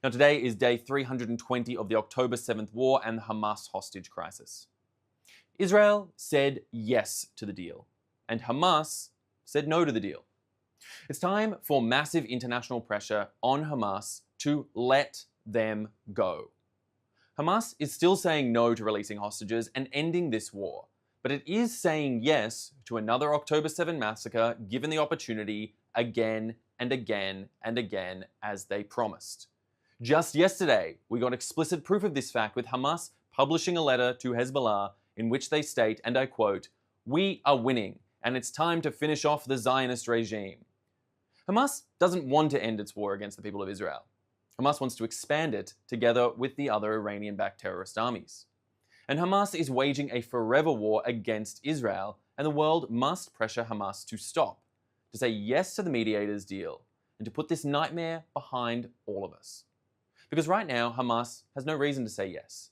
Now, today is day 320 of the October 7th war and the Hamas hostage crisis. Israel said yes to the deal, and Hamas said no to the deal. It's time for massive international pressure on Hamas to let them go. Hamas is still saying no to releasing hostages and ending this war, but it is saying yes to another October 7 massacre given the opportunity again and again and again as they promised. Just yesterday, we got explicit proof of this fact with Hamas publishing a letter to Hezbollah in which they state, and I quote, "We are winning, and it's time to finish off the Zionist regime." Hamas doesn't want to end its war against the people of Israel. Hamas wants to expand it together with the other Iranian-backed terrorist armies. And Hamas is waging a forever war against Israel, and the world must pressure Hamas to stop, to say yes to the mediator's deal, and to put this nightmare behind all of us. Because right now, Hamas has no reason to say yes.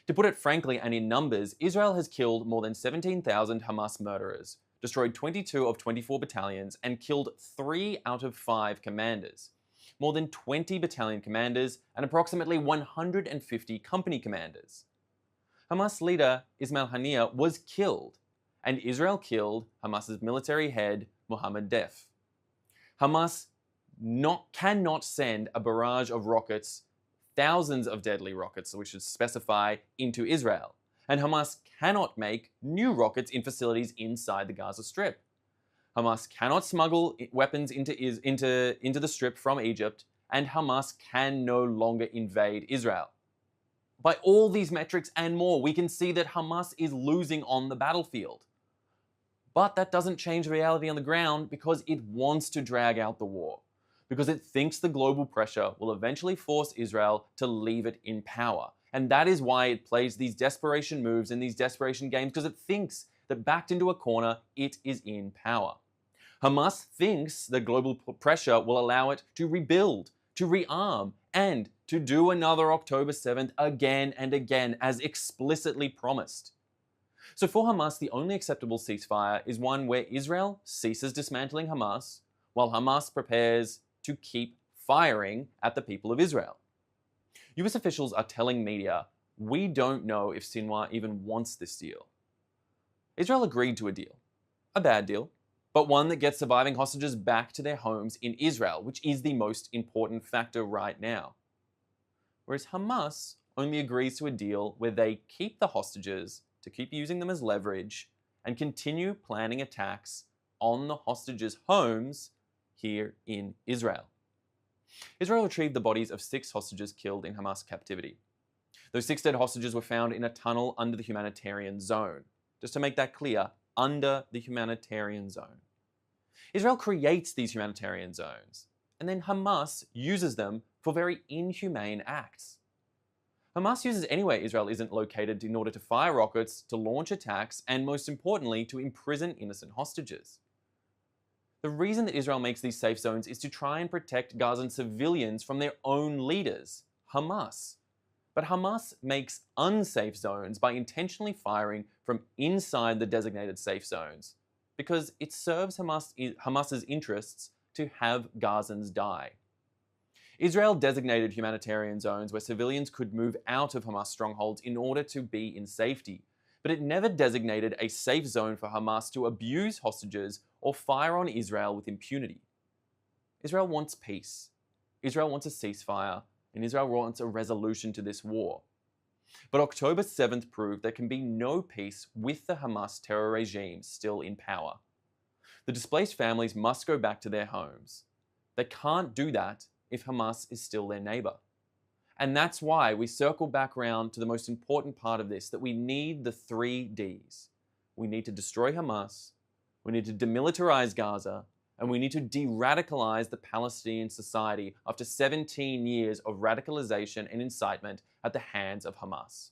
To put it frankly and in numbers, Israel has killed more than 17,000 Hamas murderers, destroyed 22 of 24 battalions, and killed 3 out of 5 commanders. More than 20 battalion commanders and approximately 150 company commanders. Hamas leader Ismail Haniyeh was killed, and Israel killed Hamas's military head, Mohammed Deif. Hamas cannot send a barrage of rockets, thousands of deadly rockets, so we should specify, into Israel. And Hamas cannot make new rockets in facilities inside the Gaza Strip. Hamas cannot smuggle weapons into the Strip from Egypt, and Hamas can no longer invade Israel. By all these metrics and more, we can see that Hamas is losing on the battlefield. But that doesn't change the reality on the ground because it wants to drag out the war. Because it thinks the global pressure will eventually force Israel to leave it in power. And that is why it plays these desperation moves and these desperation games, because it thinks that backed into a corner, it is in power. Hamas thinks the global pressure will allow it to rebuild, to rearm, and to do another October 7th again and again, as explicitly promised. So for Hamas, the only acceptable ceasefire is one where Israel ceases dismantling Hamas, while Hamas prepares to keep firing at the people of Israel. US officials are telling media, we don't know if Sinwar even wants this deal. Israel agreed to a deal. A bad deal, but one that gets surviving hostages back to their homes in Israel, which is the most important factor right now. Whereas Hamas only agrees to a deal where they keep the hostages to keep using them as leverage and continue planning attacks on the hostages' homes here in Israel. Israel retrieved the bodies of 6 hostages killed in Hamas captivity. Those 6 dead hostages were found in a tunnel under the humanitarian zone. Just to make that clear, under the humanitarian zone. Israel creates these humanitarian zones, and then Hamas uses them for very inhumane acts. Hamas uses anywhere Israel isn't located in order to fire rockets, to launch attacks, and most importantly, to imprison innocent hostages. The reason that Israel makes these safe zones is to try and protect Gazan civilians from their own leaders, Hamas. But Hamas makes unsafe zones by intentionally firing from inside the designated safe zones because it serves Hamas's interests to have Gazans die. Israel designated humanitarian zones where civilians could move out of Hamas strongholds in order to be in safety, but it never designated a safe zone for Hamas to abuse hostages or fire on Israel with impunity. Israel wants peace. Israel wants a ceasefire, and Israel wants a resolution to this war. But October 7th proved there can be no peace with the Hamas terror regime still in power. The displaced families must go back to their homes. They can't do that if Hamas is still their neighbor. And that's why we circle back around to the most important part of this, that we need the 3 Ds. We need to destroy Hamas, we need to demilitarize Gaza, and we need to de-radicalize the Palestinian society after 17 years of radicalization and incitement at the hands of Hamas.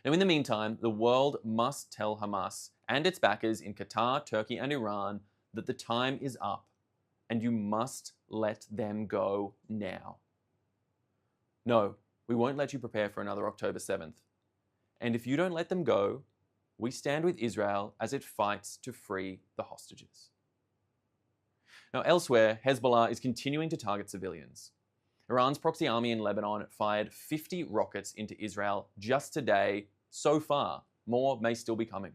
Now, in the meantime, the world must tell Hamas and its backers in Qatar, Turkey, and Iran that the time is up, and you must let them go now. No, we won't let you prepare for another October 7th. And if you don't let them go, we stand with Israel as it fights to free the hostages. Now, elsewhere, Hezbollah is continuing to target civilians. Iran's proxy army in Lebanon fired 50 rockets into Israel just today so far. More may still be coming.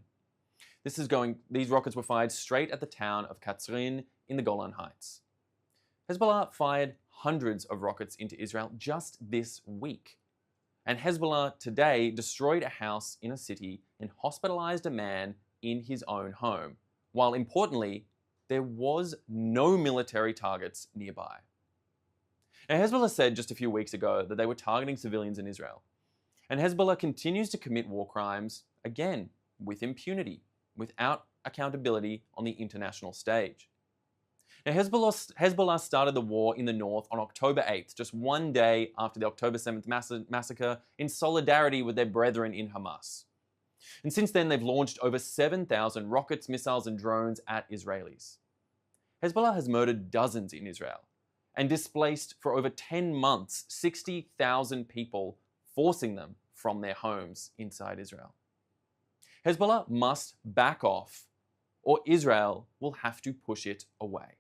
These rockets were fired straight at the town of Katzrin in the Golan Heights. Hezbollah fired hundreds of rockets into Israel just this week. And Hezbollah today destroyed a house in a city and hospitalized a man in his own home, while importantly, there was no military targets nearby. Now, Hezbollah said just a few weeks ago that they were targeting civilians in Israel. And Hezbollah continues to commit war crimes, again, with impunity, without accountability on the international stage. Now, Hezbollah started the war in the north on October 8th, just one day after the October 7th massacre, in solidarity with their brethren in Hamas. And since then, they've launched over 7,000 rockets, missiles, and drones at Israelis. Hezbollah has murdered dozens in Israel and displaced for over 10 months 60,000 people, forcing them from their homes inside Israel. Hezbollah must back off, or Israel will have to push it away.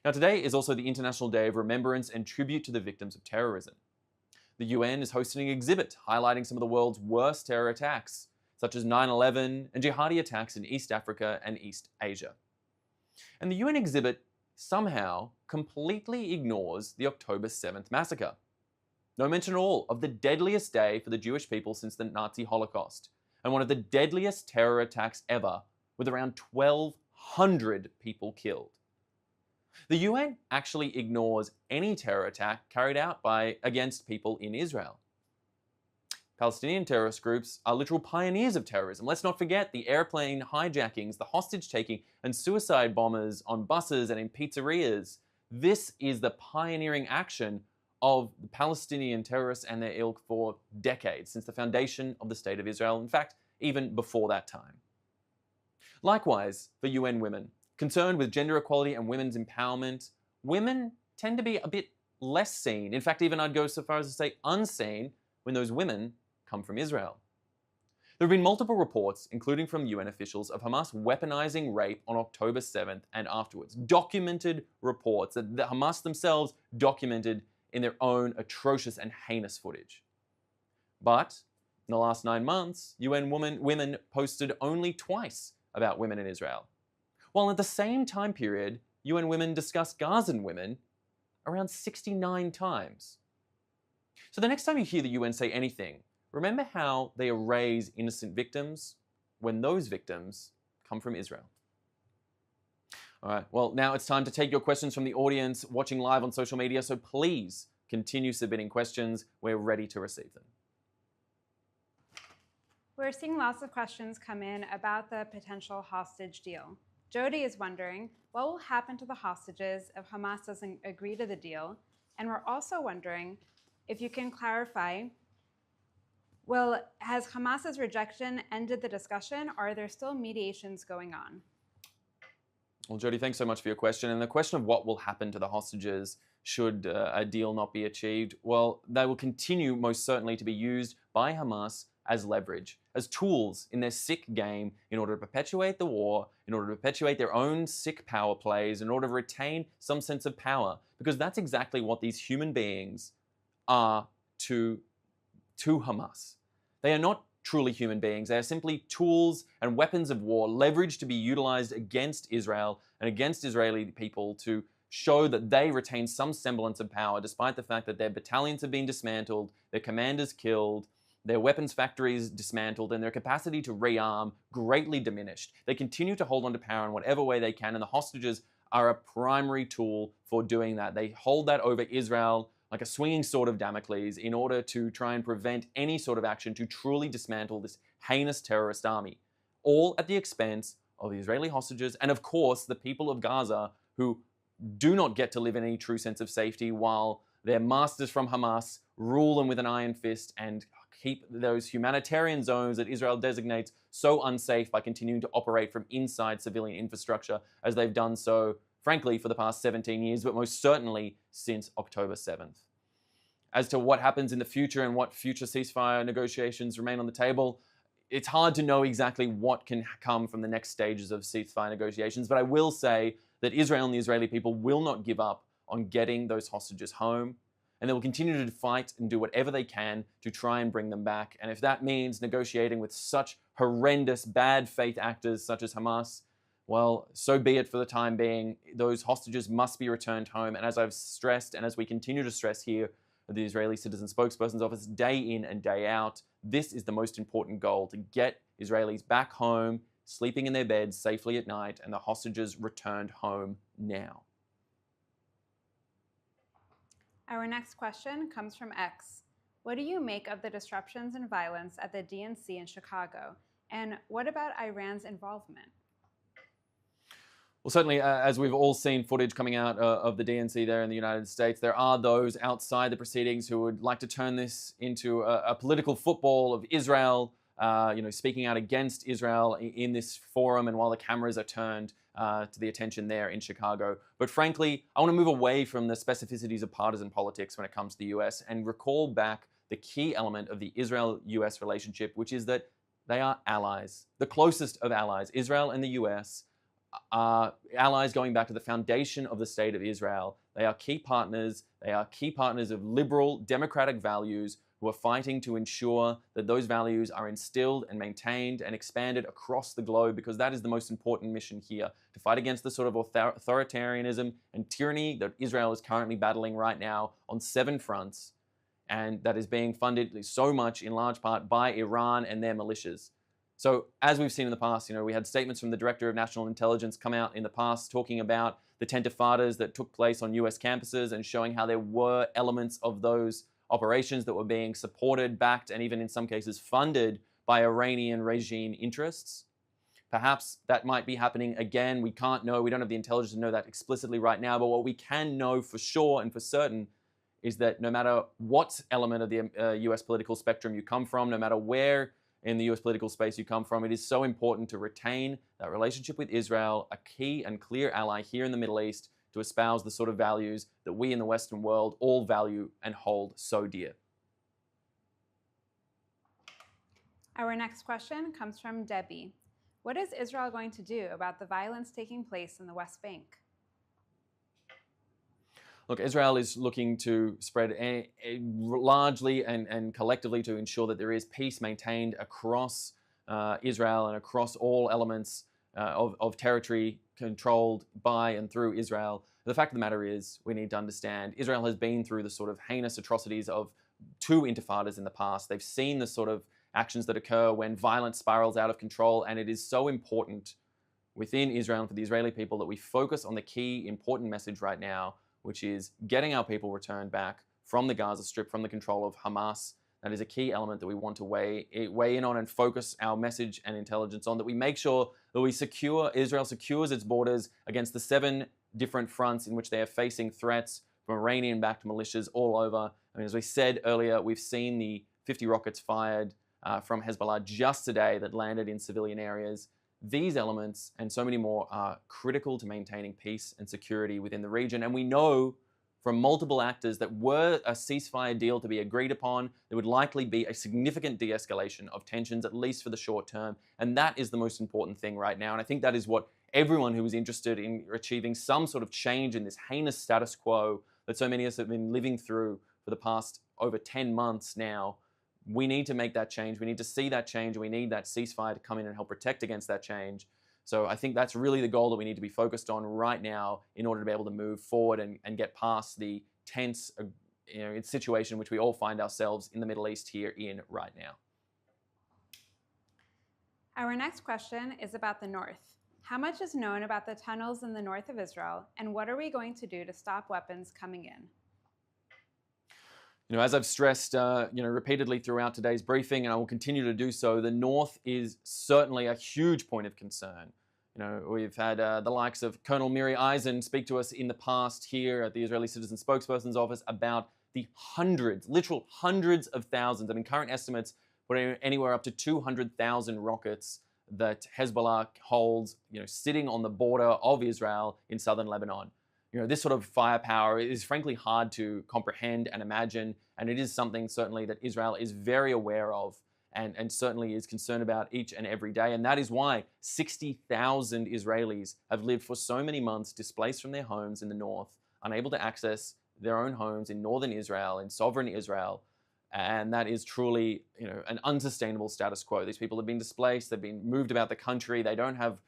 Now, today is also the International Day of Remembrance and Tribute to the Victims of Terrorism. The UN is hosting an exhibit highlighting some of the world's worst terror attacks, such as 9/11 and jihadi attacks in East Africa and East Asia. And the UN exhibit somehow completely ignores the October 7th massacre. No mention at all of the deadliest day for the Jewish people since the Nazi Holocaust, and one of the deadliest terror attacks ever, with around 1,200 people killed. The UN actually ignores any terror attack carried out against people in Israel. Palestinian terrorist groups are literal pioneers of terrorism. Let's not forget the airplane hijackings, the hostage-taking, and suicide bombers on buses and in pizzerias. This is the pioneering action of the Palestinian terrorists and their ilk for decades, since the foundation of the State of Israel, in fact, even before that time. Likewise, for UN women, concerned with gender equality and women's empowerment, women tend to be a bit less seen. In fact, even I'd go so far as to say unseen when those women come from Israel. There have been multiple reports, including from UN officials, of Hamas weaponizing rape on October 7th and afterwards. Documented reports that the Hamas themselves documented in their own atrocious and heinous footage. But in the last 9 months, UN women posted only twice about women in Israel, while at the same time period, UN women discussed Gazan women around 69 times. So the next time you hear the UN say anything, remember how they erase innocent victims when those victims come from Israel. All right, well, now it's time to take your questions from the audience watching live on social media, so please continue submitting questions. We're ready to receive them. We're seeing lots of questions come in about the potential hostage deal. Jody is wondering, what will happen to the hostages if Hamas doesn't agree to the deal? And we're also wondering if you can clarify, has Hamas's rejection ended the discussion, or are there still mediations going on? Well, Jody, thanks so much for your question. And the question of what will happen to the hostages should a deal not be achieved, well, they will continue most certainly to be used by Hamas as leverage, as tools in their sick game in order to perpetuate the war, in order to perpetuate their own sick power plays, in order to retain some sense of power. Because that's exactly what these human beings are to Hamas. They are not truly human beings. They are simply tools and weapons of war leveraged to be utilized against Israel and against Israeli people to show that they retain some semblance of power, despite the fact that their battalions have been dismantled, their commanders killed, their weapons factories dismantled, and their capacity to rearm greatly diminished. They continue to hold on to power in whatever way they can, and the hostages are a primary tool for doing that. They hold that over Israel like a swinging sword of Damocles in order to try and prevent any sort of action to truly dismantle this heinous terrorist army, all at the expense of the Israeli hostages and, of course, the people of Gaza, who do not get to live in any true sense of safety while their masters from Hamas rule them with an iron fist and keep those humanitarian zones that Israel designates so unsafe by continuing to operate from inside civilian infrastructure, as they've done so, frankly, for the past 17 years, but most certainly since October 7th. As to what happens in the future and what future ceasefire negotiations remain on the table, it's hard to know exactly what can come from the next stages of ceasefire negotiations, but I will say that Israel and the Israeli people will not give up on getting those hostages home. And they will continue to fight and do whatever they can to try and bring them back. And if that means negotiating with such horrendous, bad faith actors such as Hamas, well, so be it for the time being. Those hostages must be returned home. And as I've stressed, and as we continue to stress here at the Israeli Citizen Spokespersons Office, day in and day out, this is the most important goal: to get Israelis back home, sleeping in their beds safely at night, and the hostages returned home now. Our next question comes from X. What do you make of the disruptions and violence at the DNC in Chicago? And what about Iran's involvement? Well, certainly, as we've all seen footage coming out of the DNC there in the United States, there are those outside the proceedings who would like to turn this into a political football of Israel, speaking out against Israel in this forum, and while the cameras are turned to the attention there in Chicago. But frankly, I want to move away from the specificities of partisan politics when it comes to the US and recall back the key element of the Israel-US relationship, which is that they are allies, the closest of allies. Israel and the US are allies going back to the foundation of the State of Israel. They are key partners. They are key partners of liberal, democratic values who are fighting to ensure that those values are instilled and maintained and expanded across the globe, because that is the most important mission here, to fight against the sort of authoritarianism and tyranny that Israel is currently battling right now on 7 fronts, and that is being funded so much in large part by Iran and their militias. So as we've seen in the past, we had statements from the Director of National Intelligence come out in the past talking about the tentifadas that took place on US campuses and showing how there were elements of those operations that were being supported, backed, and even in some cases funded by Iranian regime interests. Perhaps that might be happening again. We can't know. We don't have the intelligence to know that explicitly right now. But what we can know for sure and for certain is that no matter what element of the US political spectrum you come from, no matter where in the US political space you come from, it is so important to retain that relationship with Israel, a key and clear ally here in the Middle East, to espouse the sort of values that we in the Western world all value and hold so dear. Our next question comes from Debbie. What is Israel going to do about the violence taking place in the West Bank? Look, Israel is looking to spread largely and collectively to ensure that there is peace maintained across Israel and across all elements of territory controlled by and through Israel. The fact of the matter is, we need to understand, Israel has been through the sort of heinous atrocities of 2 intifadas in the past. They've seen the sort of actions that occur when violence spirals out of control, and it is so important within Israel and for the Israeli people that we focus on the key important message right now, which is getting our people returned back from the Gaza Strip, from the control of Hamas. That is a key element that we want to weigh in on and focus our message and intelligence on, that we make sure that Israel secures its borders against the 7 different fronts in which they are facing threats from Iranian-backed militias all over. I mean, as we said earlier, we've seen the 50 rockets fired from Hezbollah just today that landed in civilian areas. These elements and so many more are critical to maintaining peace and security within the region. And we know from multiple actors that were a ceasefire deal to be agreed upon, there would likely be a significant de-escalation of tensions, at least for the short term. And that is the most important thing right now. And I think that is what everyone who is interested in achieving some sort of change in this heinous status quo that so many of us have been living through for the past over 10 months now, we need to make that change. We need to see that change. And we need that ceasefire to come in and help protect against that change. So I think that's really the goal that we need to be focused on right now in order to be able to move forward and get past the tense situation which we all find ourselves in the Middle East here in right now. Our next question is about the north. How much is known about the tunnels in the north of Israel, and what are we going to do to stop weapons coming in? As I've stressed, repeatedly throughout today's briefing, and I will continue to do so, the north is certainly a huge point of concern. We've had the likes of Colonel Miri Eisen speak to us in the past here at the Israeli Citizen Spokespersons Office about the literal hundreds of thousands. I mean, current estimates put anywhere up to 200,000 rockets that Hezbollah holds, sitting on the border of Israel in southern Lebanon. This sort of firepower is frankly hard to comprehend and imagine, and it is something certainly that Israel is very aware of and certainly is concerned about each and every day. And that is why 60,000 Israelis have lived for so many months displaced from their homes in the north unable to access their own homes in northern Israel, in sovereign Israel. And that is truly, an unsustainable status quo. These people have been displaced, they've been moved about the country, they don't have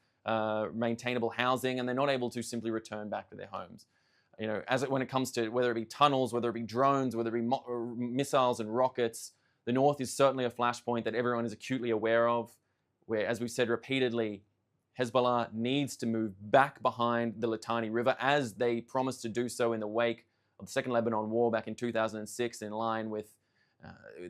maintainable housing, and they're not able to simply return back to their homes. When it comes to whether it be tunnels, whether it be drones, whether it be missiles and rockets, the north is certainly a flashpoint that everyone is acutely aware of, where, as we've said repeatedly, Hezbollah needs to move back behind the Litani River, as they promised to do so in the wake of the Second Lebanon War back in 2006, in line with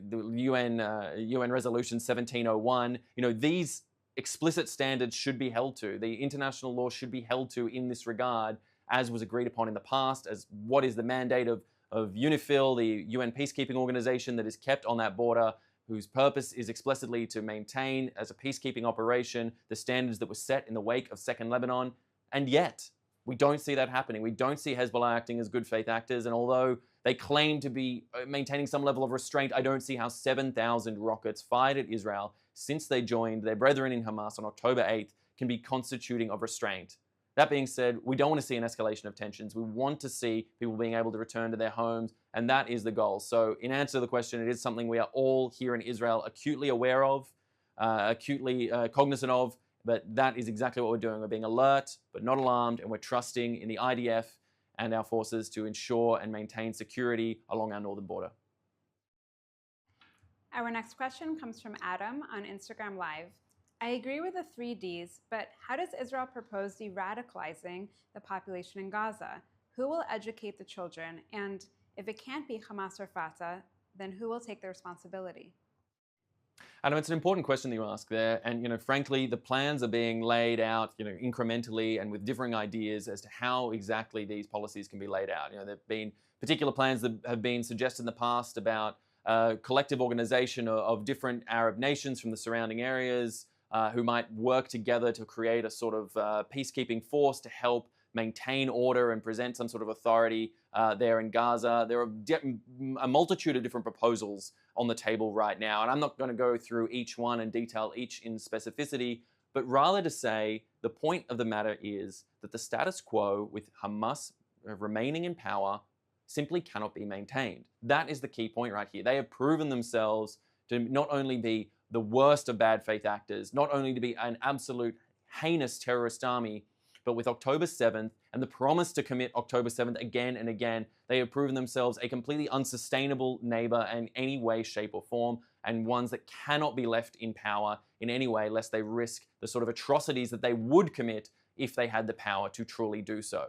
the UN Resolution 1701. These explicit standards should be held to. The international law should be held to in this regard, as was agreed upon in the past, as what is the mandate of UNIFIL, the UN peacekeeping organization that is kept on that border, whose purpose is explicitly to maintain, as a peacekeeping operation, the standards that were set in the wake of Second Lebanon. And yet, we don't see that happening. We don't see Hezbollah acting as good faith actors. And although they claim to be maintaining some level of restraint, I don't see how 7,000 rockets fired at Israel since they joined their brethren in Hamas on October 8th can be constituting of restraint. That being said, we don't want to see an escalation of tensions. We want to see people being able to return to their homes, and that is the goal. So in answer to the question, it is something we are all here in Israel acutely aware of, acutely cognizant of, but that is exactly what we're doing. We're being alert, but not alarmed, and we're trusting in the IDF and our forces to ensure and maintain security along our northern border. Our next question comes from Adam on Instagram Live. I agree with the 3 Ds, but how does Israel propose de-radicalizing the population in Gaza? Who will educate the children? And if it can't be Hamas or Fatah, then who will take the responsibility? Adam, it's an important question that you ask there. And, frankly, the plans are being laid out, incrementally and with differing ideas as to how exactly these policies can be laid out. There have been particular plans that have been suggested in the past about collective organization of different Arab nations from the surrounding areas, who might work together to create a sort of peacekeeping force to help maintain order and present some sort of authority there in Gaza. There are a multitude of different proposals on the table right now, and I'm not going to go through each one and detail each in specificity, but rather to say the point of the matter is that the status quo with Hamas remaining in power simply cannot be maintained. That is the key point right here. They have proven themselves to not only be the worst of bad faith actors, not only to be an absolute heinous terrorist army, but with October 7th and the promise to commit October 7th again and again, they have proven themselves a completely unsustainable neighbor in any way, shape, or form, and ones that cannot be left in power in any way lest they risk the sort of atrocities that they would commit if they had the power to truly do so.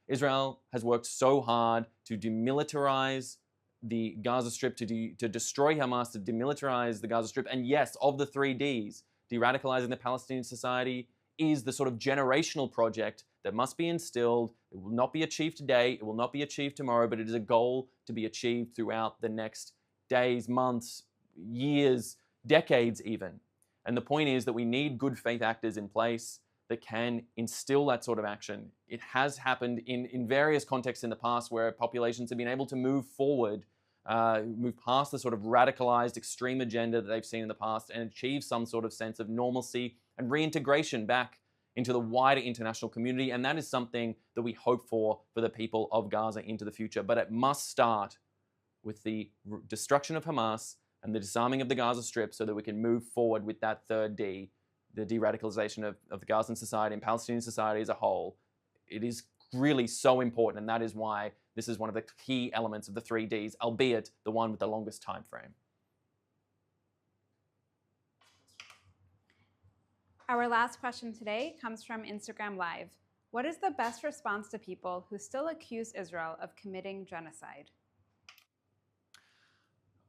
Israel has worked so hard to demilitarize the Gaza Strip, to destroy Hamas, to demilitarize the Gaza Strip. And yes, of the 3 Ds, de-radicalizing the Palestinian society is the sort of generational project that must be instilled. It will not be achieved today, it will not be achieved tomorrow, but it is a goal to be achieved throughout the next days, months, years, decades even. And the point is that we need good faith actors in place that can instill that sort of action. It has happened in various contexts in the past where populations have been able to move forward, move past the sort of radicalized extreme agenda that they've seen in the past and achieve some sort of sense of normalcy and reintegration back into the wider international community. And that is something that we hope for the people of Gaza into the future. But it must start with the destruction of Hamas and the disarming of the Gaza Strip so that we can move forward with that 3rd D, the de-radicalization of the Gazan society and Palestinian society as a whole. It is really so important, and that is why this is one of the key elements of the 3 Ds, albeit the one with the longest time frame. Our last question today comes from Instagram Live. What is the best response to people who still accuse Israel of committing genocide?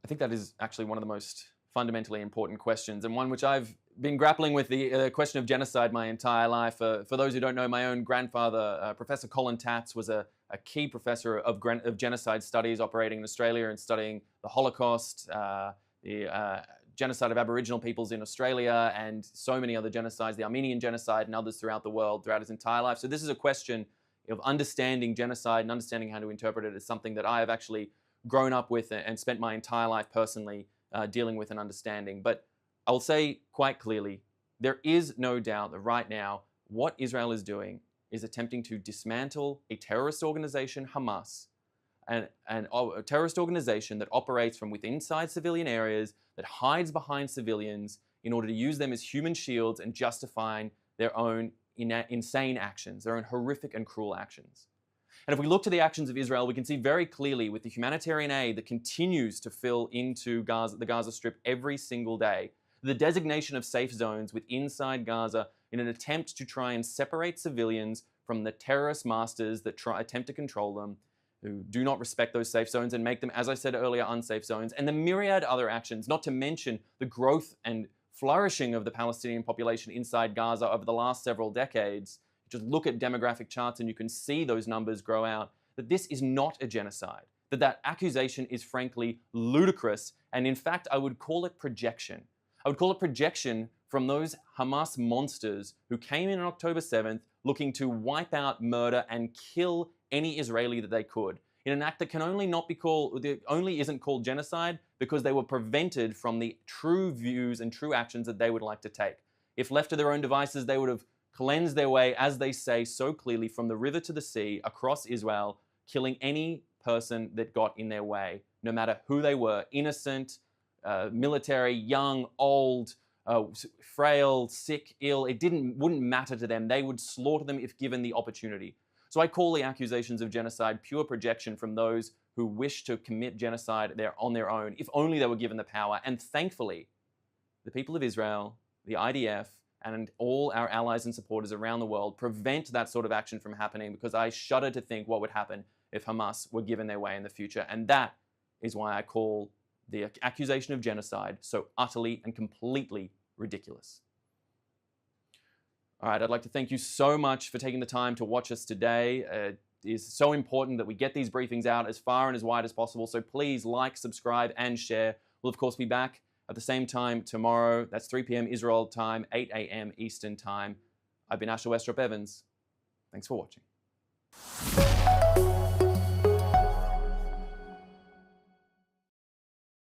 I think that is actually one of the most fundamentally important questions, and one which I've been grappling with the question of genocide my entire life. For those who don't know, my own grandfather, Professor Colin Tatz, was a key professor of genocide studies operating in Australia and studying the Holocaust, the genocide of Aboriginal peoples in Australia, and so many other genocides, the Armenian genocide and others throughout the world throughout his entire life. So this is a question of understanding genocide and understanding how to interpret it is something that I have actually grown up with and spent my entire life personally dealing with and understanding. But I will say quite clearly, there is no doubt that right now, what Israel is doing is attempting to dismantle a terrorist organization, Hamas, and a terrorist organization that operates from inside civilian areas, that hides behind civilians in order to use them as human shields and justifying their own insane actions, their own horrific and cruel actions. And if we look to the actions of Israel, we can see very clearly with the humanitarian aid that continues to fill into the Gaza Strip every single day, the designation of safe zones inside Gaza in an attempt to try and separate civilians from the terrorist masters that attempt to control them, who do not respect those safe zones and make them, as I said earlier, unsafe zones, and the myriad other actions, not to mention the growth and flourishing of the Palestinian population inside Gaza over the last several decades. Just look at demographic charts and you can see those numbers grow out, that this is not a genocide, that accusation is frankly ludicrous, and in fact, I would call it projection. I would call it projection from those Hamas monsters who came in on October 7th looking to wipe out, murder, and kill any Israeli that they could, in an act that only isn't called genocide because they were prevented from the true views and true actions that they would like to take. If left to their own devices, they would have cleansed their way, as they say so clearly, from the river to the sea, across Israel, killing any person that got in their way, no matter who they were, innocent, military, young, old, frail, sick, ill. It wouldn't matter to them. They would slaughter them if given the opportunity. So I call the accusations of genocide pure projection from those who wish to commit genocide on their own, if only they were given the power. And thankfully, the people of Israel, the IDF, and all our allies and supporters around the world prevent that sort of action from happening, because I shudder to think what would happen if Hamas were given their way in the future. And that is why I call the accusation of genocide so utterly and completely ridiculous. All right, I'd like to thank you so much for taking the time to watch us today. It is so important that we get these briefings out as far and as wide as possible. So please like, subscribe, and share. We'll, of course, be back at the same time tomorrow. That's 3 p.m. Israel time, 8 a.m. Eastern time. I've been Westropp-Evans. Thanks for watching.